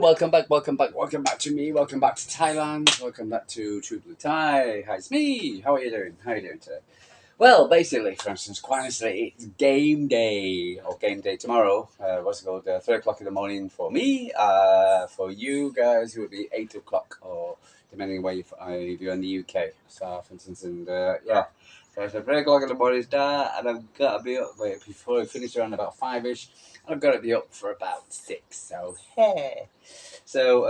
welcome back to me, welcome back to Thailand, welcome back to Til We Die. Hi, it's me. How are you doing? How are you doing today? Well, basically, for instance, quite honestly, it's game day, or game day tomorrow. What's it called? 3 o'clock in the morning for me. For you guys, it would be 8 o'clock, or depending where if you're in the UK. So, for instance, yeah. So it's 3 o'clock in the morning start, and I've got to be up before I finish around about 5ish. I've got to be up for about 6. So, hey. So,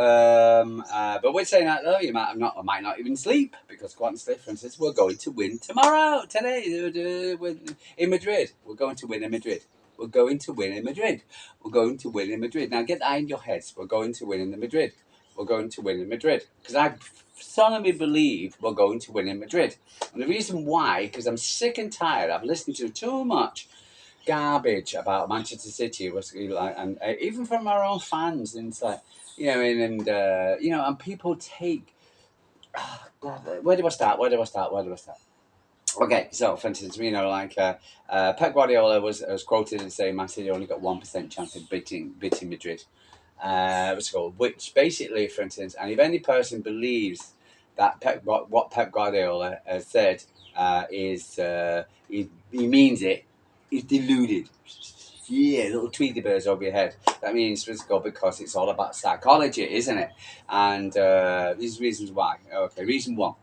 but we're saying that though, I might not even sleep because quite honestly, for instance, we're going to win today, in Madrid. We're going to win in Madrid. We're going to win in Madrid. We're going to win in Madrid. Now get that in your heads. We're going to win in Madrid. We're going to win in Madrid because I solemnly believe we're going to win in Madrid. And the reason why, because I'm sick and tired. I've listened to too much garbage about Manchester City, and even from our own fans, and it's like, and people take. Oh God, where do I start? Okay, so for instance, Pep Guardiola was quoted as saying Man City only got 1% chance of beating Madrid. Which basically, for instance, and if any person believes that what Pep Guardiola has said he means it, he's deluded. Yeah, little Tweety birds over your head. That means because it's all about psychology, isn't it? And these reasons why. Okay, reason one.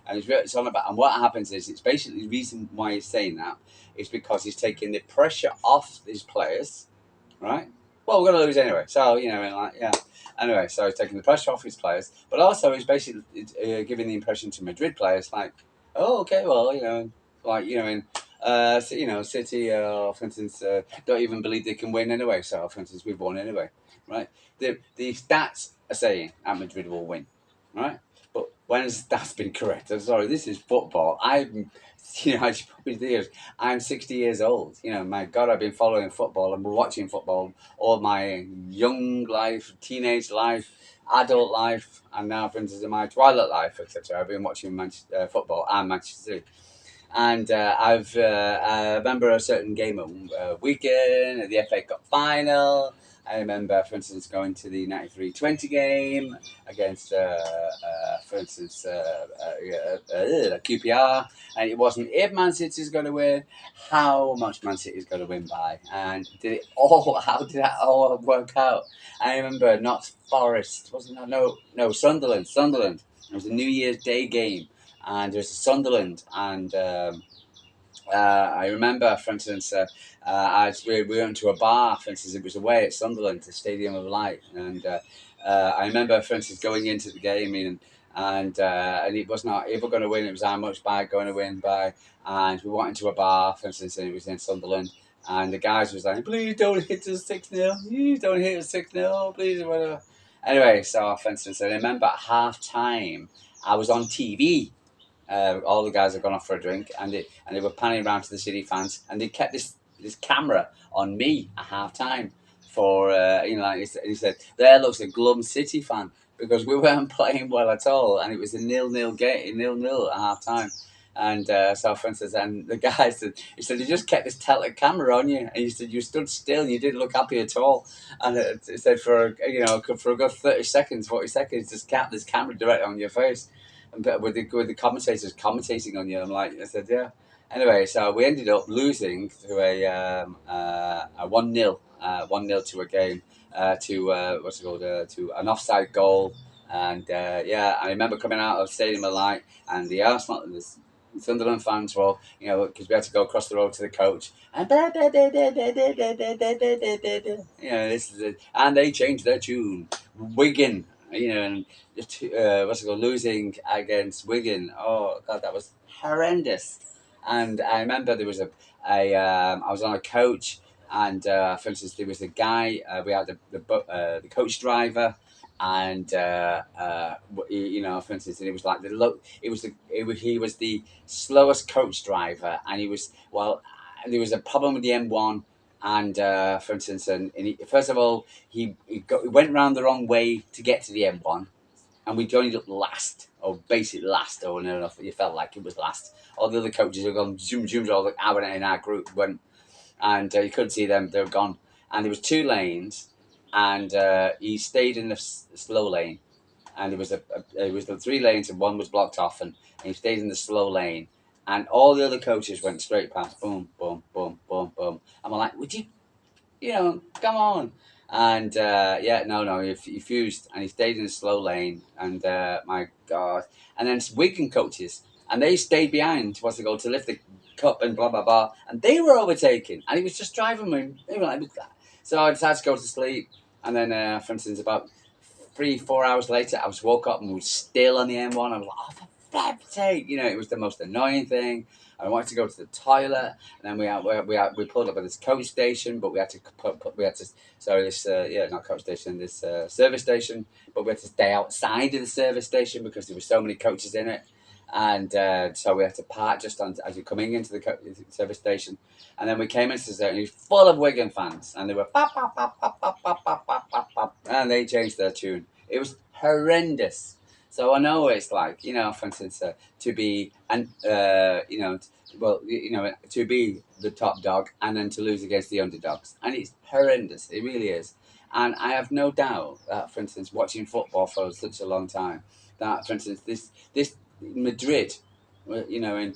And it's all about, and what happens is, it's basically the reason why he's saying that is because he's taking the pressure off his players, right? Well, we're going to lose anyway. So, Anyway, so he's taking the pressure off his players, but also he's basically giving the impression to Madrid players like, oh, okay, well, City, for instance, don't even believe they can win anyway. So, for instance, we've won anyway, right? The stats are saying that Madrid will win, right? But when has that been correct? I'm sorry, this is football. As you probably hear, I'm 60 years old. My God, I've been following football and watching football all my young life, teenage life, adult life, and now, for instance, in my twilight life, etc. I've been watching football and Manchester City. And I remember a certain game at Wigan at the FA Cup final. I remember, for instance, going to the 93-20 game against, for instance, QPR. And it wasn't if Man City's going to win, how much Man City's going to win by. And how did that all work out? I remember not Forest, wasn't that? No, Sunderland. It was a New Year's Day game. And there's Sunderland, and I remember, for instance, we went to a bar. For instance, it was away at Sunderland, the Stadium of Light, and I remember, for instance, going into the game, and it was not ever going to win. It was how much by going to win by, and we went into a bar, for instance, and it was in Sunderland. And the guys was like, please don't hit us 6-0. Please don't hit us 6-0. Please, whatever. Anyway, so for instance, I remember at half time, I was on TV. All the guys had gone off for a drink, and they were panning around to the City fans, and they kept this camera on me at half time for he said, there looks a glum City fan, because we weren't playing well at all, and it was a 0-0 game, 0-0 at half time. And so, for instance, and the guy said, he just kept this camera on you, and he said you stood still, and you didn't look happy at all. And it said for a good 30 seconds, 40 seconds, just kept this camera directly on your face. With the commentators commentating on you, I said, yeah. Anyway, so we ended up losing to a 1-0 to a game, to an offside goal, and I remember coming out of Stadium of Light, and the Sunderland fans were all, because we had to go across the road to the coach, and and they changed their tune, Wigan. And losing against Wigan. Oh God, that was horrendous. And I remember there was I was on a coach, and for instance, there was a guy. We had the coach driver, and for instance, it was like he was the slowest coach driver, and there was a problem with the M1. And for instance, first of all, he went round the wrong way to get to the M1, and we joined up last, or basically last, or no, you felt like it was last. All the other coaches had gone zoom, all our in our group went, and you couldn't see them; they were gone. And there was 2 lanes, and he stayed in the slow lane, and it was the 3 lanes, and one was blocked off, and he stayed in the slow lane, and all the other coaches went straight past, boom, boom, boom, boom, boom. And we're like, would you, come on. And yeah, no, he fused, and he stayed in the slow lane, and my God. And then Wigan coaches, and they stayed behind, what's it called, to lift the cup and blah, blah, blah. And they were overtaken, and he was just driving me. They were like, so I decided to go to sleep. And then, for instance, about 3-4 hours later, I was woke up and we were still on the M1. I was like, oh, for flip's sake. It was the most annoying thing. I wanted to go to the toilet, and then we pulled up at this coach station, but we had to not coach station, this service station, but we had to stay outside of the service station because there were so many coaches in it, and so we had to park just as you're coming into the service station, and then we came into the station, and it was full of Wigan fans, and they were pop, pop, pop, pop, pop, pop, pop, pop, pop, pop, and they changed their tune. It was horrendous. So I know what it's like, for instance, to be to be the top dog and then to lose against the underdogs, and it's horrendous. It really is. And I have no doubt that, for instance, watching football for such a long time, that, for instance, this Madrid, in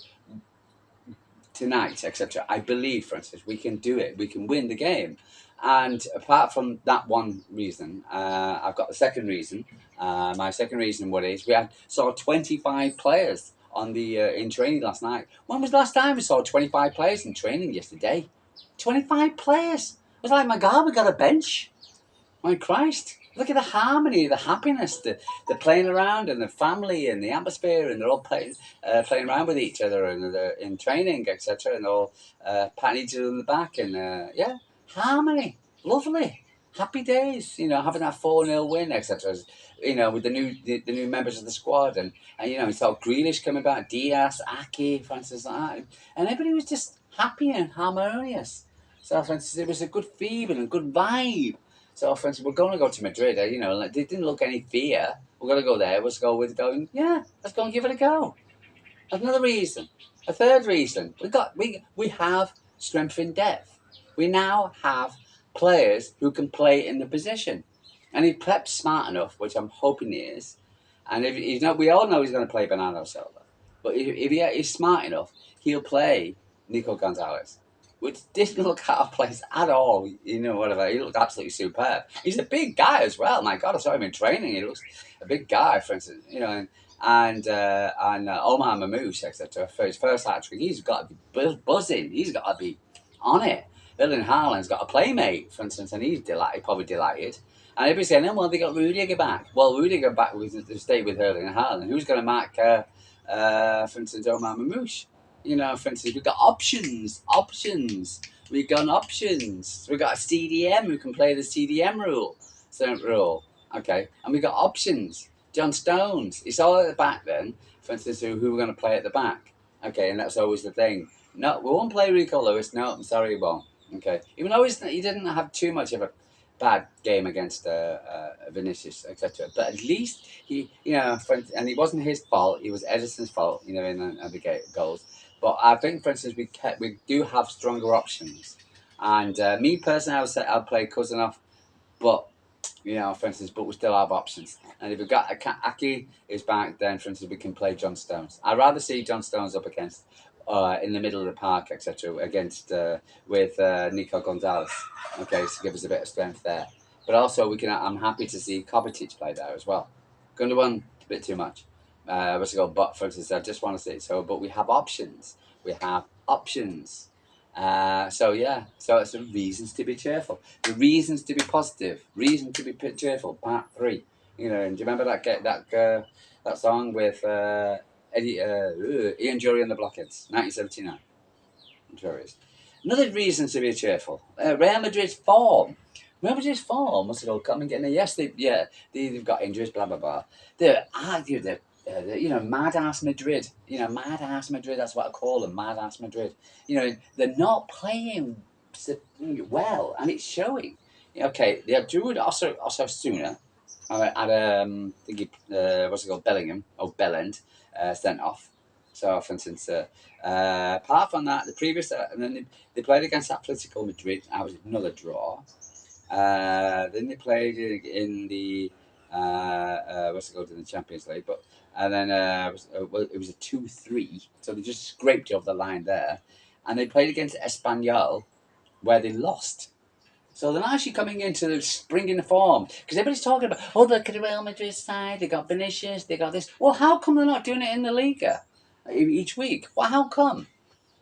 tonight, etc. I believe, for instance, we can do it. We can win the game. And apart from that one reason, I've got the second reason. My second reason, what is, saw 25 players on the in training last night. When was the last time we saw 25 players in training? Yesterday. 25 players. It was like, my God, we got a bench. My Christ. Look at the harmony, the happiness, the playing around, and the family, and the atmosphere, and they're all playing around with each other, and they're in training, etc., and they're all patting each other on the back, and yeah, harmony, lovely, happy days, having that 4-0 win, etc., with the new members of the squad, and we saw Grealish coming back, Diaz, Aki, Francis, like that, and everybody was just happy and harmonious. So, for instance, it was a good feeling, a good vibe. So, for instance, we're going to go to Madrid. They didn't look any fear. We're going to go there. Let's go with going. Yeah, let's go and give it a go. Another reason, a third reason. We have strength in depth. We now have players who can play in the position, and if Pep's smart enough, which I'm hoping he is, and if he's not, we all know he's going to play Bernardo Silva. But if he's smart enough, he'll play Nico Gonzalez, which didn't look out of place at all. Whatever. He looked absolutely superb. He's a big guy as well. My God, I saw him in training. He looks a big guy, for instance. And Omar Mamouche, etc. For his first hat-trick, he's got to be buzzing. He's got to be on it. Erling Haaland's got a playmate, for instance, and he's probably delighted. And everybody's saying, well, they got Rudiger back. Well, Rudiger back to stay with Erling Haaland. Who's going to mark, for instance, Omar Mamouche? For instance, we've got options. We've got options. We've got a CDM who can play the CDM rule. Okay. And we've got options. John Stones. It's all at the back then, for instance, who we're going to play at the back. Okay, and that's always the thing. No, we won't play Rico Lewis. No, I'm sorry, we won't. Okay. Even though he didn't have too much of a bad game against Vinicius, etc. But at least he, and it wasn't his fault. It was Edison's fault, in the goals. But I think, for instance, we do have stronger options. And me personally, I'll play Cousinov, but for instance, but we still have options. And if we've got Aki is back, then for instance, we can play John Stones. I'd rather see John Stones up against in the middle of the park, etc., against with Nico Gonzalez. Okay, to give us a bit of strength there. But also, I'm happy to see Kovacic play there as well. Gundogan, a bit too much. What's it called? But for instance, I just want to see it. So, but we have options. So it's the reasons to be cheerful, the reasons to be positive, reason to be cheerful. Part 3. And do you remember that song with Ian Jury and the Blockheads, 1979? I'm sure it is. Another reason to be cheerful. Real Madrid's form. What's it all coming getting there? Yes, they've got injuries. Blah blah blah. They're Mardarse Madrid. Mardarse Madrid. That's what I call them, Mardarse Madrid. They're not playing well, and it's showing. Okay, they have Drew Osasuna at what's it called, Bellingham or Bellend, sent off. So, for instance, apart from that, the previous and then they played against Atletico Madrid. That was another draw. Then they played in the what's it called, in the Champions League, but and then it was a 2-3, so they just scraped over the line there, and they played against Espanyol, where they lost. So they're not actually coming into the spring in the form, because everybody's talking about, oh, look at the Real Madrid side, they got Vinicius, they got this. Well, how come they're not doing it in the Liga each week? Well, how come?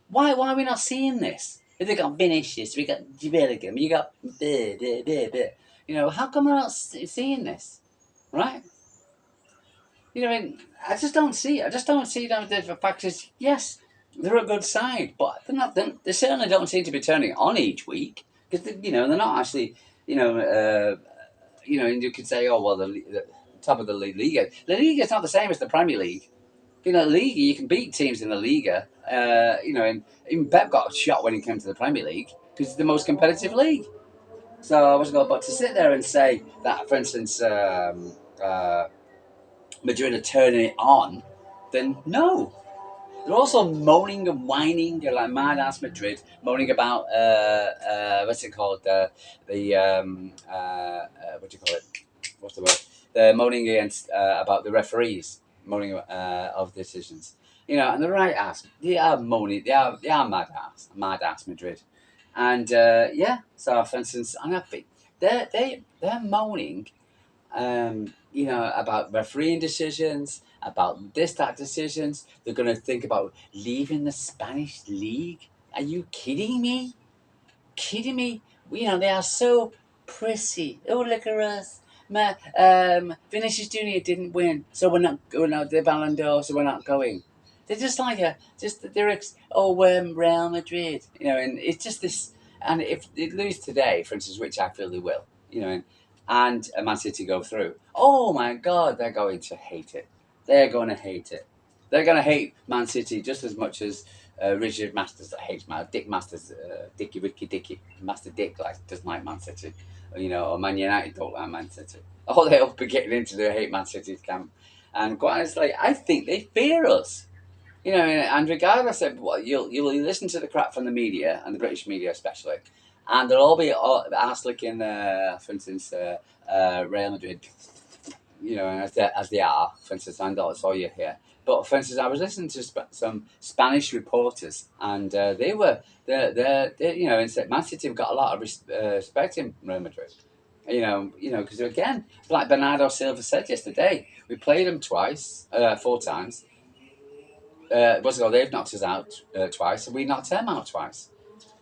Why are we not seeing this? If they got Vinicius, we got Bellingham, you got you know, how come we're not seeing this, right? You know, I mean, I just don't see it. I just don't see them. The fact is, yes, they're a good side, but they're not. They certainly don't seem to be turning on each week, because you know they're not actually. And you could say, oh well, the top of the Liga. The Liga is not the same as the Premier League. You know, the Liga, you can beat teams in the Liga. And even Pep got a shot when he came to the Premier League, because it's the most competitive league. So I was going, but to sit there and say that, for instance, Madrid are turning it on, then no. They're also moaning and whining. They're like Mardarse Madrid, moaning about what's it called? What do you call it? What's the word? They're moaning against about the referees, moaning of decisions. You know, and the right ass, they are moaning. They are mad ass Madrid, and So, for instance, and I think they're moaning about refereeing decisions, about that decisions. They're going to think about leaving the Spanish league. Are you kidding me? Kidding me? You know, they are so prissy. Oh, look at us. Vinicius Junior didn't win, so we're not the Ballon d'Or, so we're not going. They're just like Real Madrid, you know, and it's just this. And if they lose today, for instance, which I feel they will, you know, and Man City go through, oh my God, they're going to hate it. They're going to hate it. They're going to hate Man City just as much as Richard Masters hates Dick Masters, Dicky, Master Dick doesn't like Man City, or Man United don't like Man City. Oh, they'll be getting into the hate Man City's camp, and quite honestly, I think they fear us. You know, and regardless of what you'll listen to the crap from the media and the British media especially, and they'll all be ass licking, for instance, Real Madrid, you know, as they are, for instance, and that's all you hear. But for instance, I was listening to some Spanish reporters, and they you know, and said Man City have got a lot of respect in Real Madrid. Because again, like Bernardo Silva said yesterday, we played them twice, 4 times. They've knocked us out twice, and we knocked them out twice.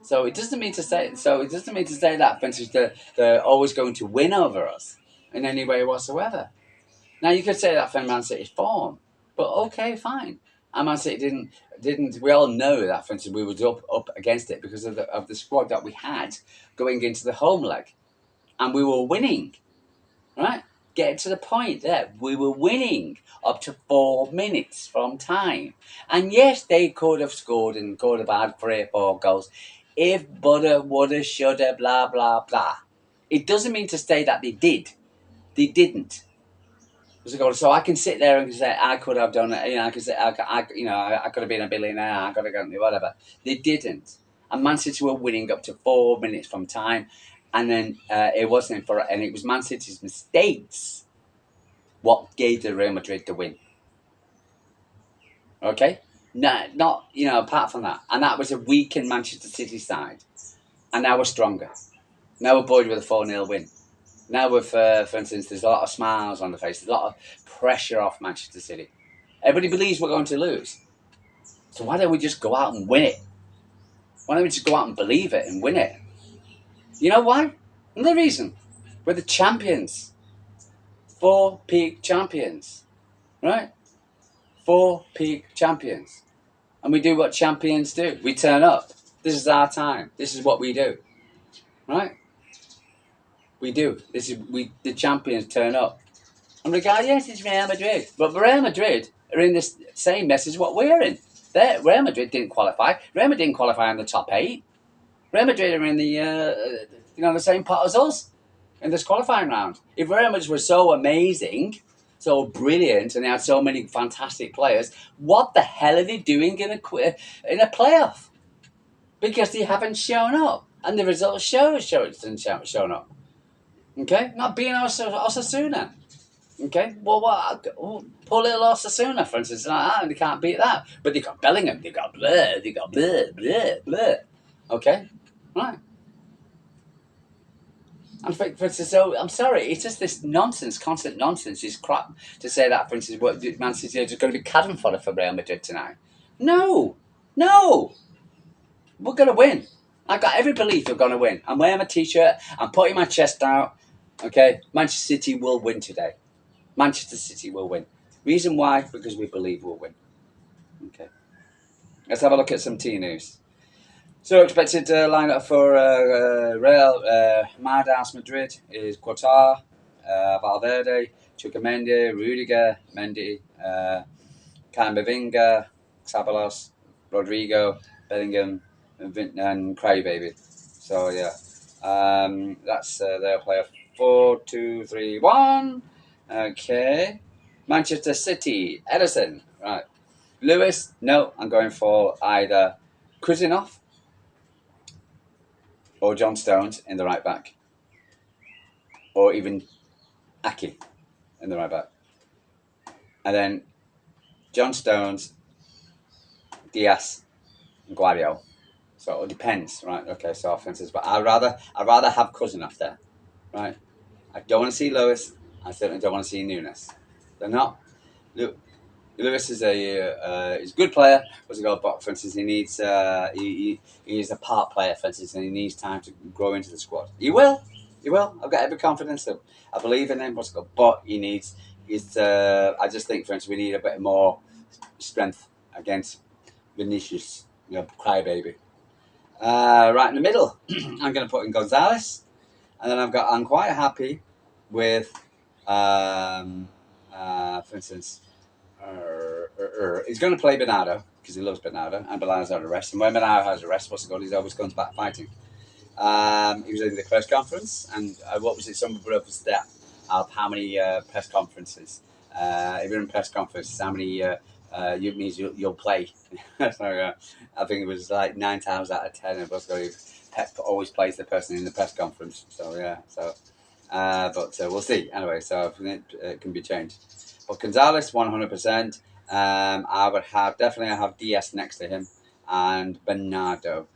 So it doesn't mean to say. That, for instance, they're always going to win over us in any way whatsoever. Now you could say that for Man City's form, but okay, fine. And Man City didn't. We all know that, for instance, we were up against it because of the squad that we had going into the home leg, and we were winning, right? Get to the point there. We were winning up to 4 minutes from time, and yes, they could have scored and could have had 3 or 4 goals if butter, woulda, shoulda, blah blah blah. It doesn't mean to say that they did. They didn't. So I can sit there and say I could have done it. You know, I could say I could have been a billionaire. I could have done whatever. They didn't. And Man City were winning up to 4 minutes from time, and then it was Man City's mistakes what gave the Real Madrid the win. Okay, no, not apart from that, and that was a weakened Manchester City side, and now we're stronger. Now we're buoyed with a 4-0 win. Now, for instance, there's a lot of smiles on the face. There's a lot of pressure off Manchester City. Everybody believes we're going to lose. So why don't we just go out and win it? Why don't we just go out and believe it and win it? You know why? Another reason. We're the champions. 4 peak champions. Right? 4 peak champions. And we do what champions do. We turn up. This is our time. This is what we do. Right? We do. The champions turn up. And yes, it's Real Madrid. But Real Madrid are in this same mess as what we're in. Real Madrid didn't qualify. Real Madrid didn't qualify in the top 8. Real Madrid are in the same pot as us in this qualifying round. If Real Madrid was so amazing, so brilliant, and they had so many fantastic players, what the hell are they doing in a playoff? Because they haven't shown up. And the results shown up. Okay, not being Osasuna. Okay, well, poor little Osasuna, for instance, and they can't beat that. But they got Bellingham, they got Blur, they got Blur. Okay, right. And for instance, so I'm sorry, it's just this nonsense, constant nonsense, this crap to say that, for instance, what Man City are just going to be cannon fodder for Real Madrid tonight. No, no, we're going to win. I've got every belief we're going to win. I'm wearing my t-shirt, I'm putting my chest out. Okay, Manchester City will win today. Manchester City will win. Reason why? Because we believe we'll win. Okay, let's have a look at some T news. So expected lineup for Real Mardarse Madrid is Qatar, Valverde, Chukwuemeka, Rudiger, Mendy, Camavinga, Sabalos, Rodrigo, Bellingham, and Crybaby. So yeah, that's their player 4-2-3-1. Okay, Manchester City, Edison. Right, Lewis. No, I'm going for either Kuzinov or John Stones in the right back, or even Aki in the right back, and then John Stones, Diaz, and Guardiola. So it depends, right? Okay, so offenses, but I'd rather have Kuzinov there, right? I don't want to see Lewis. I certainly don't want to see Nunes. They're not. Lewis is a good player. What's he got? But for instance, he needs he's a part player. For instance, and he needs time to grow into the squad. He will. I've got every confidence. I believe in him. What's it called? But he needs. I just think, for instance, we need a bit more strength against Vinicius. Crybaby. Right in the middle, I'm going to put in Gonzalez, and then I'm quite happy with, for instance, he's going to play Bernardo because he loves Bernardo, and Bernardo's had a rest. And when Bernardo has a rest, what's it called? He's always comes back fighting. He was in the press conference, and what was it? Someone put up a stat of how many press conferences. If you're in press conferences, how many means you'll play. So I think it was like 9 times out of 10 of us. Pep always plays the person in the press conference. So yeah, so but we'll see. Anyway, so it can be changed. But Gonzalez, 100%. I have DS next to him, and Bernardo.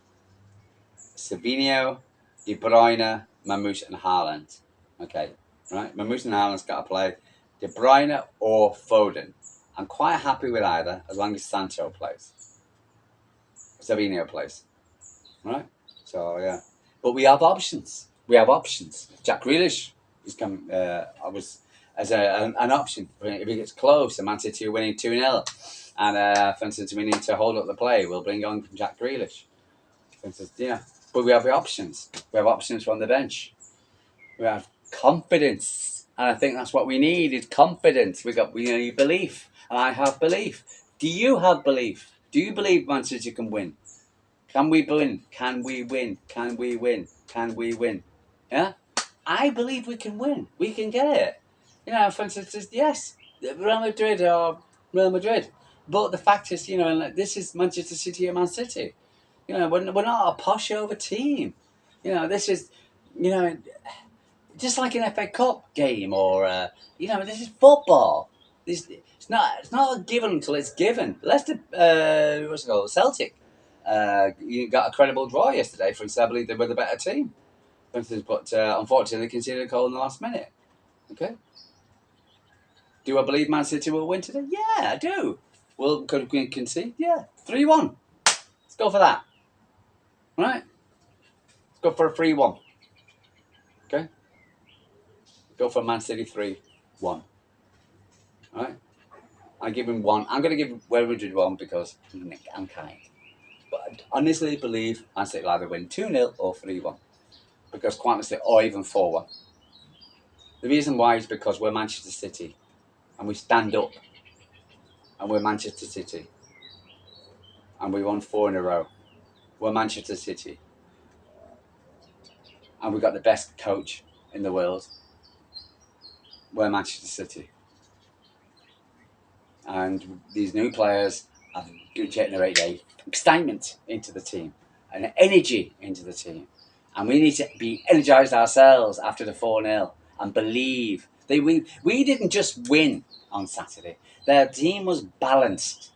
Savinho, De Bruyne, Mamouche, and Haaland. Okay, right? Mamouche and Haaland's got to play. De Bruyne or Foden. I'm quite happy with either, as long as Sancho plays. Savinho plays. Right? So, yeah. But we have options. Jack Grealish is come. I was as an option. If he gets close, and Man City are winning 2-0, and for instance, we need to hold up the play, we'll bring on Jack Grealish. For instance, yeah. But we have the options. We have options from the bench. We have confidence, and I think that's what we need: is confidence. We need belief, and I have belief. Do you have belief? Do you believe Man City can win? Can we win? Can we win? Can we win? Can we win? Yeah, I believe we can win. We can get it. For instance, yes, Real Madrid or Real Madrid. But the fact is, this is Manchester City or Man City. We're not a posh over team. This is, just like an FA Cup game or, this is football. It's not a given until it's given. Leicester, what's it called? Celtic. You got a credible draw yesterday. For instance, I believe they were the better team. For instance, but unfortunately, they conceded a goal in the last minute. Okay. Do I believe Man City will win today? Yeah, I do. Well, could we concede? Yeah, 3-1. Let's go for that. Right? Let's go for a 3-1. Okay? Go for Man City 3-1. All right? I give him 1. I'm going to give Real Madrid 1 because I'm kind. But I honestly believe Man City will either win 2-0 or 3-1. Because quite honestly, or even 4-1. The reason why is because we're Manchester City. And we stand up. And we're Manchester City. And we won 4 in a row. We're Manchester City. And we've got the best coach in the world. We're Manchester City. And these new players have generated excitement into the team, and energy into the team. And we need to be energised ourselves after the 4-0 and believe. We didn't just win on Saturday. Their team was balanced.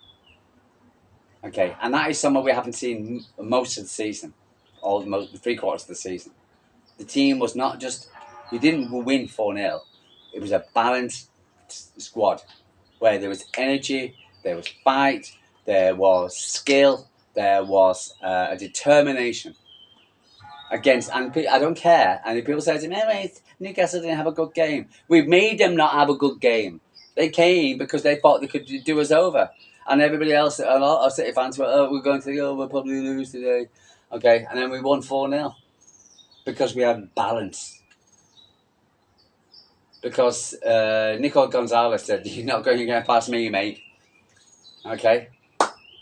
Okay, and that is something we haven't seen most of the season, almost 3/4 of the season. The team was not just, we didn't win 4-0. It was a balanced squad where there was energy, there was fight, there was skill, there was a determination against. And I don't care. And if people say to me, hey, Newcastle didn't have a good game, we've made them not have a good game. They came because they thought they could do us over. And everybody else, a lot of City fans were, we're going to go, we'll probably lose today. Okay, and then we won 4-0 because we had balance. Because Nico Gonzalez said, you're not going to get past me, mate. Okay?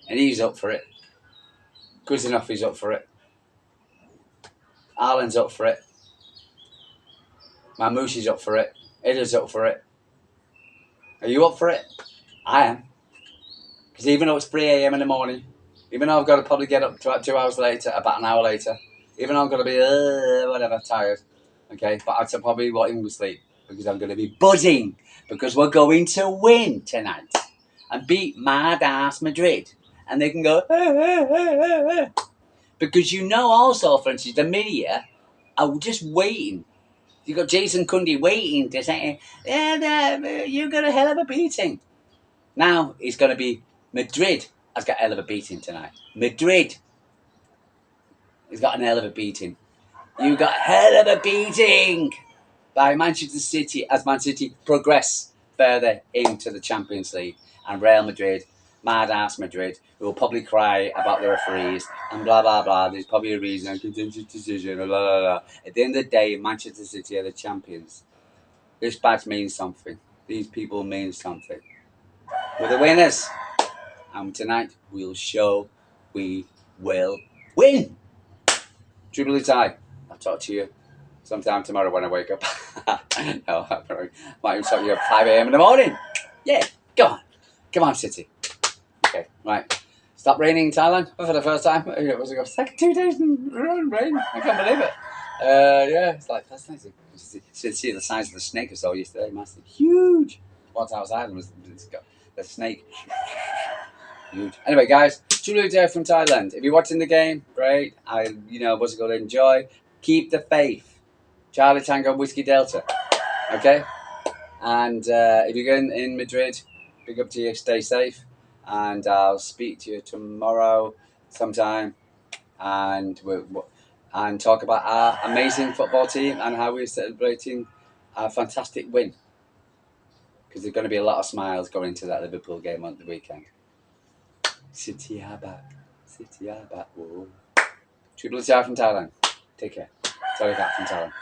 And he's up for it. Good enough, he's up for it. Alan's up for it. Mamouchi's up for it. Ida's up for it. Are you up for it? I am. Because even though it's 3 a.m. in the morning, even though I've got to probably get up 2 hours later, about an hour later, even though I'm going to be, whatever, tired, okay, but I'd probably want him to sleep because I'm going to be buzzing because we're going to win tonight and beat Mardarse Madrid. And they can go, because you know also, for instance, the media are just waiting. You've got Jason Cundy waiting to say, you got a hell of a beating. Now it's going to be Madrid has got a hell of a beating tonight. Madrid has got an hell of a beating. You got a hell of a beating by Manchester City as Man City progress further into the Champions League. And Real Madrid, Mardarse Madrid, who will probably cry about the referees and blah, blah, blah. There's probably a reason, a contentious decision, blah, blah, blah. At the end of the day, Manchester City are the champions. This badge means something. These people mean something. We're the winners. And tonight, we'll show we will win. Til We Die. I'll talk to you sometime tomorrow when I wake up. No, I might even talk to you at 5 a.m. in the morning. Yeah, go on. Come on, City. Okay, right. Stop raining in Thailand for the first time. It was like 2 days in rain. I can't believe it. Yeah, it's like fascinating. See the size of the snake I saw yesterday. Massive. Huge. What's outside was the snake. Huge. Anyway, guys, Til We Die from Thailand. If you're watching the game, great. What's it called? Enjoy. Keep the faith. Charlie Tango Whiskey Delta. Okay? And if you're going in Madrid, big up to you. Stay safe. And I'll speak to you tomorrow sometime. And talk about our amazing football team and how we're celebrating our fantastic win. Because there's going to be a lot of smiles going into that Liverpool game on the weekend. City are back. City are back. Whoa. Til We Die from Thailand. Take care. Sorry, that from Thailand.